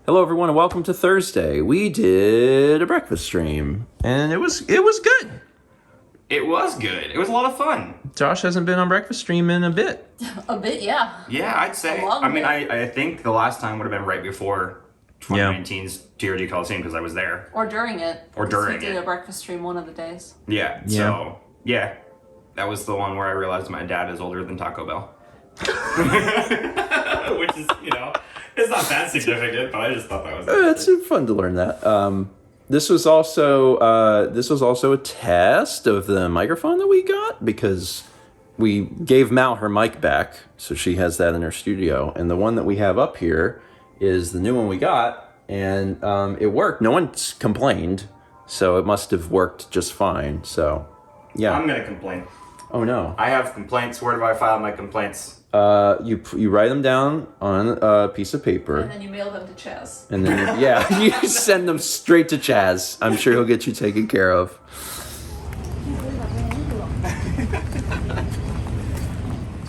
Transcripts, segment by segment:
Hello, everyone, and welcome to Thursday. We did a breakfast stream, and it was good. It was good. It was a lot of fun. Josh hasn't been on breakfast stream in a bit. A bit, yeah. Yeah, I'd say. I think the last time would have been right before 2019's TRG Coliseum because I was there. Or during it. Or during it. We did a breakfast stream one of the days. Yeah. So, yeah. That was the one where I realized my dad is older than Taco Bell. Which is, it's not that significant, but I just thought that was It's fun to learn that. This was also a test of the microphone that we got because we gave Mal her mic back, so she has that in her studio. And the one that we have up here is the new one we got, and it worked. No one's complained, so it must have worked just fine. So, yeah. I'm gonna complain. Oh no. I have complaints. Where do I file my complaints? You write them down on a piece of paper. And then you mail them to Chaz. And then, you send them straight to Chaz. I'm sure he'll get you taken care of.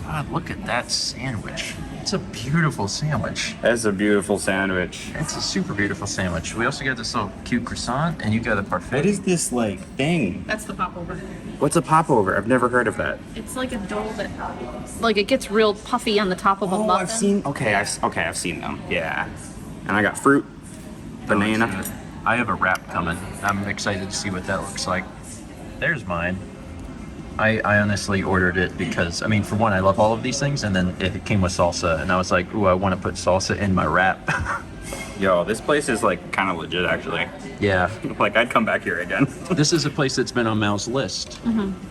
God, look at that sandwich. It's a beautiful sandwich. That's a beautiful sandwich. It's a super beautiful sandwich. We also got this little cute croissant, and you got a parfait. What is this, thing? That's the popover. What's a popover? I've never heard of that. It's like a dough that, it gets real puffy on the top of a muffin. I've seen them. Yeah. And I got fruit, banana. I have a wrap coming. I'm excited to see what that looks like. There's mine. I honestly ordered it because, for one, I love all of these things, and then it came with salsa, and I was like, ooh, I want to put salsa in my wrap. Yo, this place is kind of legit, actually. Yeah. I'd come back here again. This is a place that's been on Mal's list,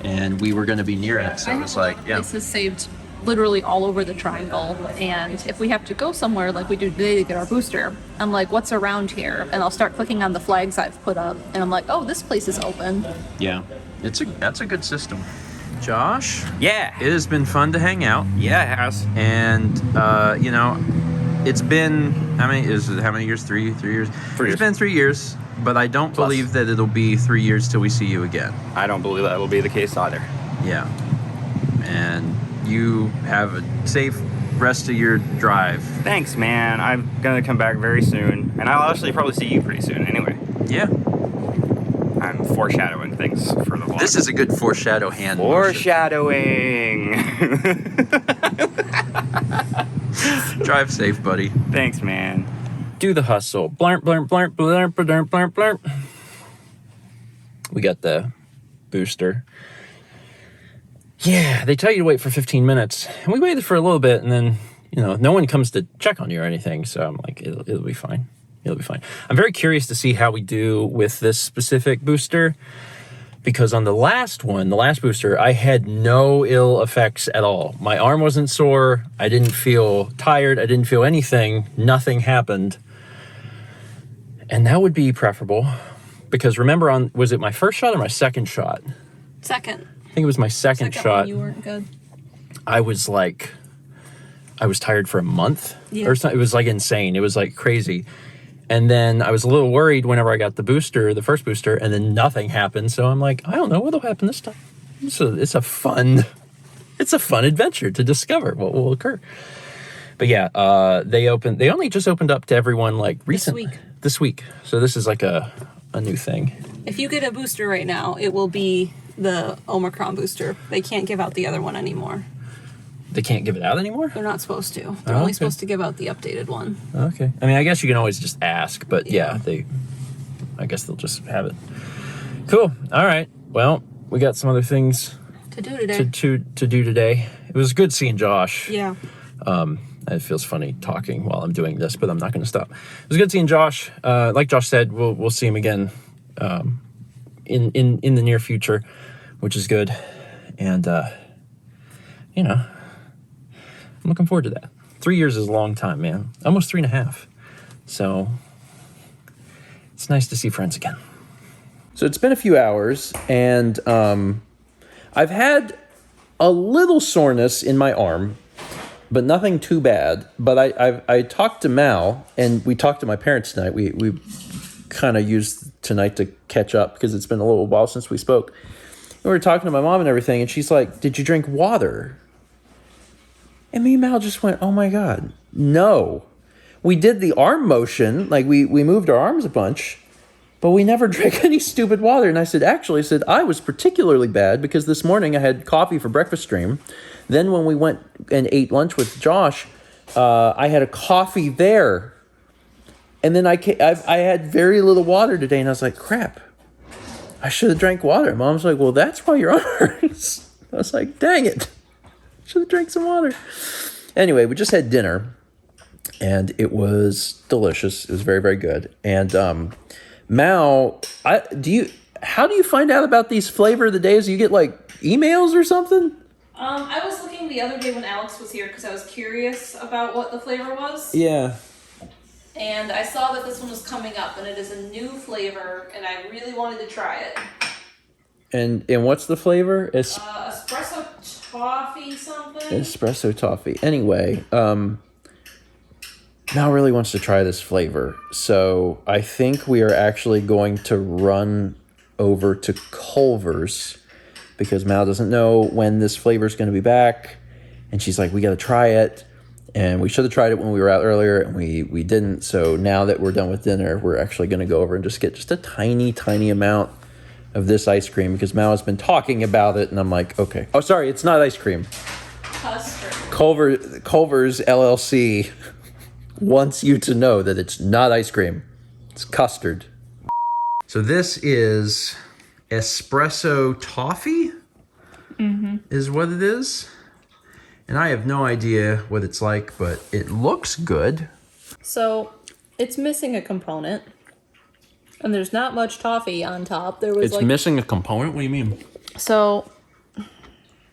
and we were going to be near it, so it's like, yeah. This is saved literally all over the triangle, and if we have to go somewhere like we do today to get our booster, I'm like, what's around here? And I'll start clicking on the flags I've put up, and I'm like, oh, this place is open. Yeah, that's a good system. Josh? Yeah. It has been fun to hang out. Yeah, it has. And, it's been, how many years? 3 years? It's been 3 years, but I don't believe that it'll be 3 years till we see you again. I don't believe that will be the case either. Yeah. And you have a safe rest of your drive. Thanks, man. I'm going to come back very soon. And I'll actually probably see you pretty soon anyway. Yeah. I'm foreshadowing things for the vlog. This is a good foreshadow hand Foreshadowing. Drive safe, buddy. Thanks, man. Do the hustle. Blarp, blarp, blarp, blarp, blarp, blarp, blarp. We got the booster. Yeah, they tell you to wait for 15 minutes. And we waited for a little bit, and then, no one comes to check on you or anything. So I'm like, it'll be fine. It'll be fine. I'm very curious to see how we do with this specific booster, because on the last booster, I had no ill effects at all. My arm wasn't sore. I didn't feel tired. I didn't feel anything. Nothing happened. And that would be preferable, because remember, was it my first shot or my second shot? Second. I think it was my second shot. One, you weren't good. I was tired for a month. Yeah. Or something. It was insane. It was crazy. And then I was a little worried whenever I got the first booster, and then nothing happened. So I'm like, I don't know what'll happen this time. It's a fun adventure to discover what will occur. But yeah, they only just opened up to everyone recently. This week. So this is a new thing. If you get a booster right now, it will be the Omicron booster. They can't give out the other one anymore. They can't give it out anymore? They're not supposed to. They're only supposed to give out the updated one. Okay. I guess you can always just ask, but I guess they'll just have it. Cool. All right. Well, we got some other things to do today. To do today. It was good seeing Josh. Yeah. It feels funny talking while I'm doing this, but I'm not going to stop. It was good seeing Josh. Like Josh said, we'll see him again in the near future, which is good. And I'm looking forward to that. 3 years is a long time, man. Almost 3.5. So it's nice to see friends again. So it's been a few hours, and I've had a little soreness in my arm, but nothing too bad. But I talked to Mal, and we talked to my parents tonight. We kind of used tonight to catch up because it's been a little while since we spoke. And we were talking to my mom and everything, and she's like, "Did you drink water?" And me and Mal just went, "Oh my God, no." we did the arm motion, like we moved our arms a bunch, but we never drank any stupid water. And I said, I was particularly bad because this morning I had coffee for breakfast stream. Then when we went and ate lunch with Josh, I had a coffee there. And then I had very little water today, and I was like, crap, I should have drank water. Mom's like, well, that's why your arm hurts. I was like, dang it, should have drank some water. Anyway, we just had dinner, and it was delicious. It was very, very good. And Mal, how do you find out about these flavor of the days? Do you get like emails or something? I was looking the other day when Alex was here because I was curious about what the flavor was. Yeah. And I saw that this one was coming up, and it is a new flavor, and I really wanted to try it. And what's the flavor? Espresso toffee something? Espresso toffee. Anyway, Mal really wants to try this flavor. So I think we are actually going to run over to Culvers because Mal doesn't know when this flavor is going to be back. And she's like, we got to try it. And we should have tried it when we were out earlier, and we didn't. So now that we're done with dinner, we're actually going to go over and just get just a tiny, tiny amount of this ice cream because Mal has been talking about it, and I'm like, okay. Oh, sorry, it's not ice cream. Custard. Culvers LLC wants you to know that it's not ice cream. It's custard. So this is espresso toffee, is what it is. And I have no idea what it's like, but it looks good. So it's missing a component, and there's not much toffee on top. There was It's missing a component? What do you mean? So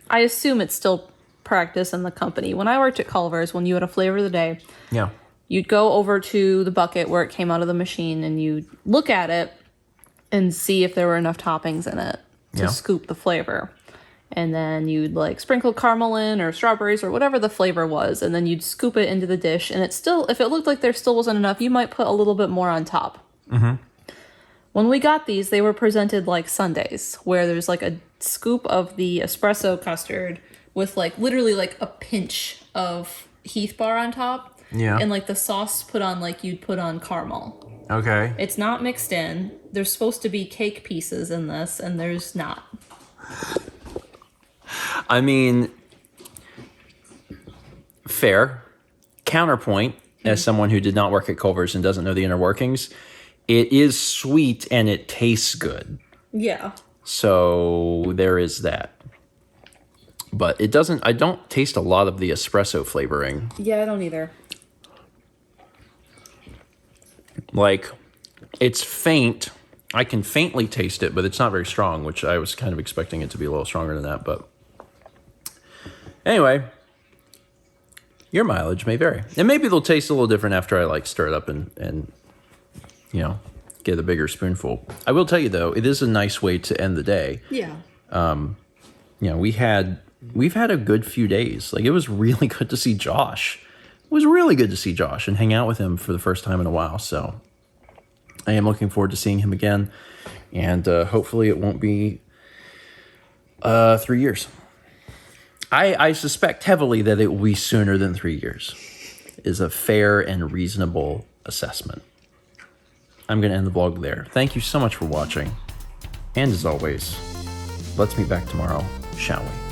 I assume it's still practice in the company. When I worked at Culvers, when you had a flavor of the day, Yeah. you'd go over to the bucket where it came out of the machine, and you'd look at it and see if there were enough toppings in it to scoop the flavor. And then you'd like sprinkle caramel in or strawberries or whatever the flavor was. And then you'd scoop it into the dish. And it's still, if it looked like there still wasn't enough, you might put a little bit more on top. When we got these, they were presented like sundaes, where there's like a scoop of the espresso custard with like literally like a pinch of Heath bar on top. Yeah. And like the sauce put on like you'd put on caramel. Okay. It's not mixed in. There's supposed to be cake pieces in this, and there's not. I mean, fair. Counterpoint, as someone who did not work at Culver's and doesn't know the inner workings, it is sweet and it tastes good. Yeah. So there is that. But it doesn't, I don't taste a lot of the espresso flavoring. Yeah, I don't either. Like, it's faint. I can faintly taste it, but it's not very strong, which I was kind of expecting it to be a little stronger than that. But anyway, your mileage may vary. And maybe they'll taste a little different after I like stir it up and you know, get a bigger spoonful. I will tell you though, it is a nice way to end the day. Yeah. You know, we've had a good few days. Like, it was really good to see Josh. It was really good to see Josh and hang out with him for the first time in a while. So I am looking forward to seeing him again. And hopefully it won't be 3 years. I suspect heavily that it will be sooner than 3 years is a fair and reasonable assessment. I'm going to end the vlog there. Thank you so much for watching. And as always, let's meet back tomorrow, shall we?